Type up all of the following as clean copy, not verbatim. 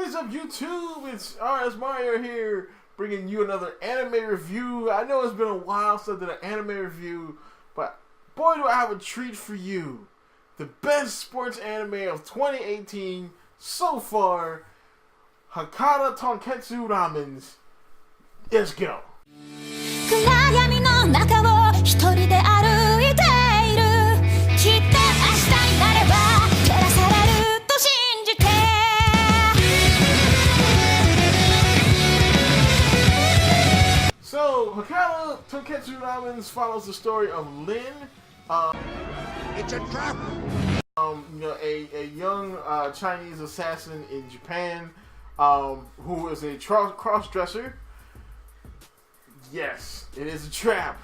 is up, YouTube? It's RSMario here, bringing you another anime review. I know it's been a while since I did an anime review, but boy do I have a treat for you. The best sports anime of 2018 so far, Hakata Tonkotsu Ramens. Let's go. So, Hakata Tonkotsu Ramens follows the story of Lin. It's a trap! A young Chinese assassin in Japan who is a cross-dresser. Yes, it is a trap.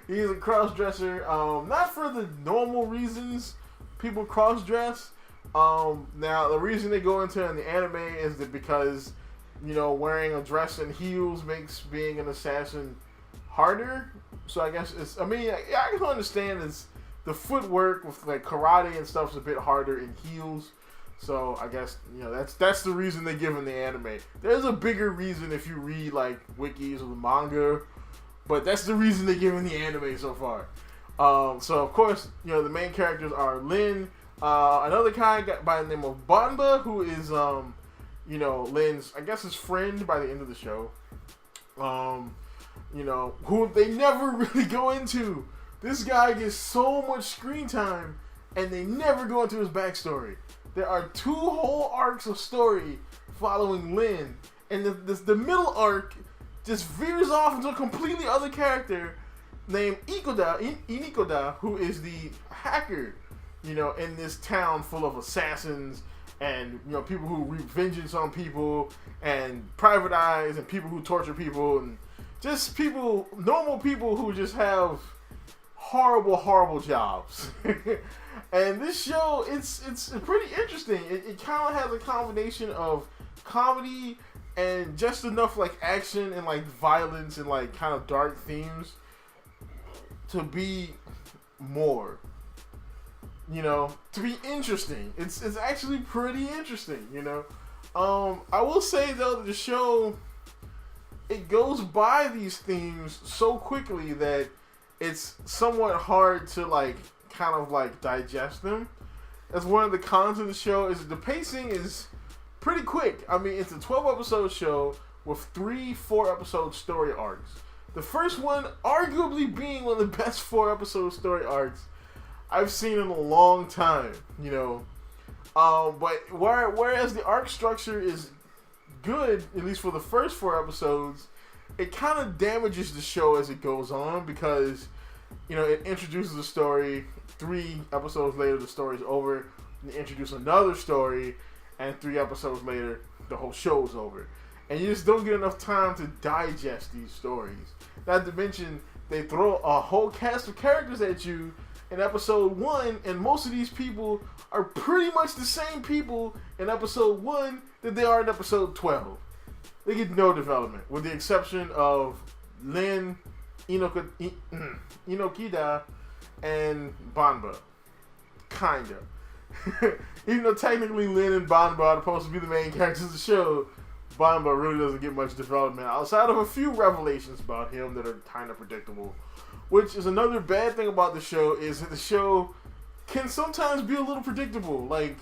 He's a cross-dresser, not for the normal reasons people cross-dress. Now, the reason they go into it in the anime is that because, wearing a dress and heels makes being an assassin harder. So I guess I can understand it's the footwork with like karate and stuff is a bit harder in heels. So I guess that's the reason they give in the anime. There's a bigger reason if you read like wikis or the manga, but that's the reason they give in the anime so far. So of course the main characters are Lin, another guy by the name of Banba, who is Lin's his friend by the end of the show. Who they never really go into. This guy gets so much screen time, and they never go into his backstory. There are 2 whole arcs of story following Lin, and the middle arc just veers off into a completely other character named Inikoda, who is the hacker, in this town full of assassins and people who wreak vengeance on people, and private eyes, and people who torture people, and just normal people who just have horrible jobs. And this show, it's pretty interesting. It kind of has a combination of comedy and just enough like action and like violence and like kind of dark themes to be more, to be interesting. It's actually pretty interesting, I will say though that the show, it goes by these themes so quickly that it's somewhat hard to digest them. That's one of the cons of the show, is the pacing is pretty quick. It's a 12-episode show with 3 4-episode story arcs. The first one arguably being one of the best 4-episode story arcs I've seen in a long time, But whereas the arc structure is good, at least for the first 4 episodes, it kind of damages the show as it goes on, because it introduces a story, 3 episodes later the story's over, and they introduce another story, and 3 episodes later the whole show's over, and you just don't get enough time to digest these stories. Not to mention they throw a whole cast of characters at you in episode 1, and most of these people are pretty much the same people in episode 1 that they are in episode 12. They get no development, with the exception of Lin, Inokida, and Banba. Kinda. Even though technically Lin and Banba are supposed to be the main characters of the show, Banba really doesn't get much development outside of a few revelations about him that are kind of predictable. Which is another bad thing about the show, is that the show can sometimes be a little predictable. Like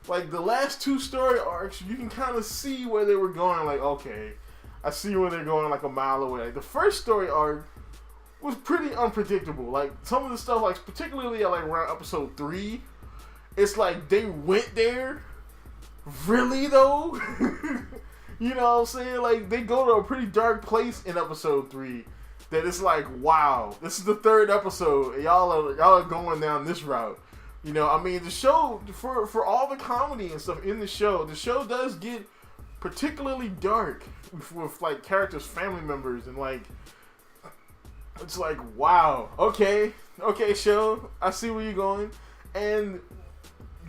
the last 2 story arcs, you can kind of see where they were going. Like, okay, I see where they're going like a mile away. Like, the first story arc was pretty unpredictable. Like, some of the stuff, like particularly at around episode 3, it's like they went there. Really though? You know what I'm saying? Like, they go to a pretty dark place in episode 3. That it's like, wow, this is the 3rd episode, and y'all are going down this route. The show, for all the comedy and stuff in the show does get particularly dark with like characters' family members, and like, it's like, wow, okay, show, I see where you're going. And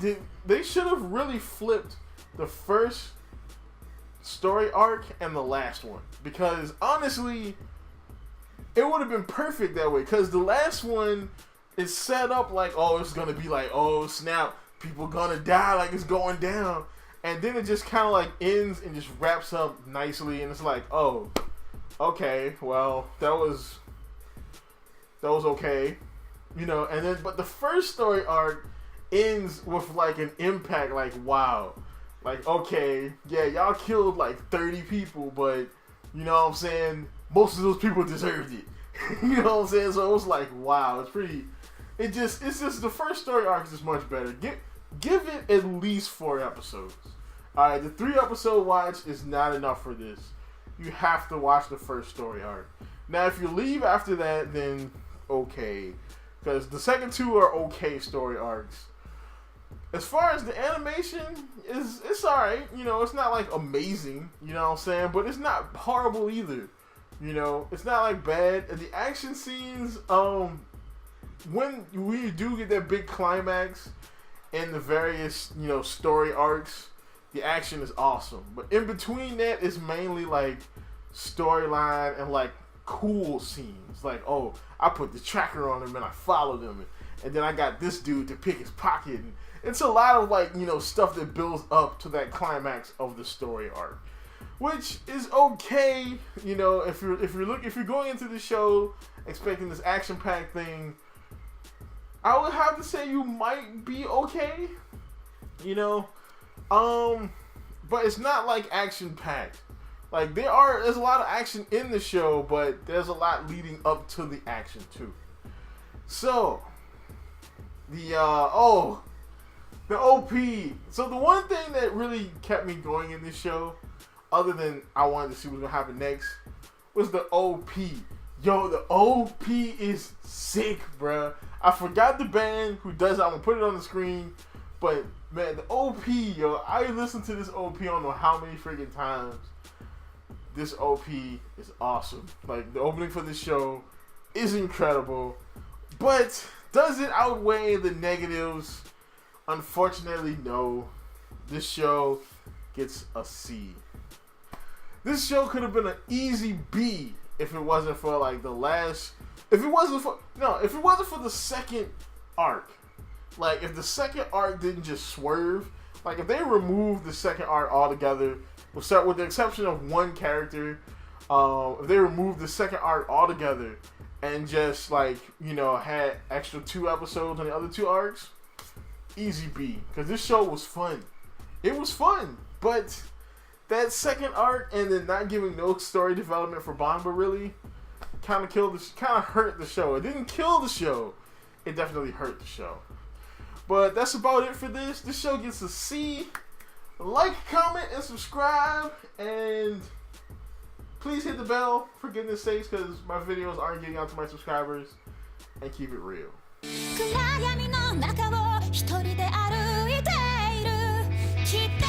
they should have really flipped the first story arc and the last one, because honestly, it would have been perfect that way, because the last one is set up like, oh, it's gonna be like, oh snap, people gonna die, like it's going down. and then it just kind of like ends and just wraps up nicely, and it's like, oh, okay, well, that was okay, you know. And then, but the first story arc ends with like an impact, like, wow, like, okay, yeah, y'all killed like 30 people, but you know what I'm saying, most of those people deserved it. You know what I'm saying? So it was like, wow, it's just the first story arc is just much better. Give it at least 4 episodes. Alright, the 3-episode watch is not enough for this. You have to watch the first story arc. Now, if you leave after that, then okay. Because the second 2 are okay story arcs. As far as the animation, it's alright. You know, it's not like amazing, you know what I'm saying? But it's not horrible either. You know, it's not like bad. The action scenes, when you do get that big climax in the various, you know, story arcs, the action is awesome. But in between that is mainly like storyline and like cool scenes. Like, oh, I put the tracker on him and I followed him, and then I got this dude to pick his pocket. And it's a lot of like, you know, stuff that builds up to that climax of the story arc, which is okay. You know, if you're going into the show expecting this action-packed thing, I would have to say you might be okay. You know, but it's not like action-packed. Like, there's a lot of action in the show, but there's a lot leading up to the action too. So, the OP. So the one thing that really kept me going in this show, other than I wanted to see what's gonna happen next, was the OP. Yo, the OP is sick, bruh. I forgot the band who does it. I'm gonna put it on the screen. But man, the OP, yo, I listened to this OP I don't know how many freaking times. This OP is awesome. Like, the opening for this show is incredible. But does it outweigh the negatives? Unfortunately, no. This show gets a C. This show could have been an easy B if it wasn't for like if it wasn't for the second arc. Like, if the second arc didn't just swerve, like if they removed the second arc altogether, with the exception of one character, if they removed the second arc altogether and just like, you know, had extra 2 episodes on the other 2 arcs, easy B. Because this show was fun. It was fun, but that second arc and then not giving no story development for Banba really kind of hurt the show. It didn't kill the show. It definitely hurt the show. But that's about it for this. This show gets a C. Like, comment, and subscribe. And please hit the bell, for goodness sakes, because my videos aren't getting out to my subscribers. And keep it real. 暗闇の中を一人で歩いているきっと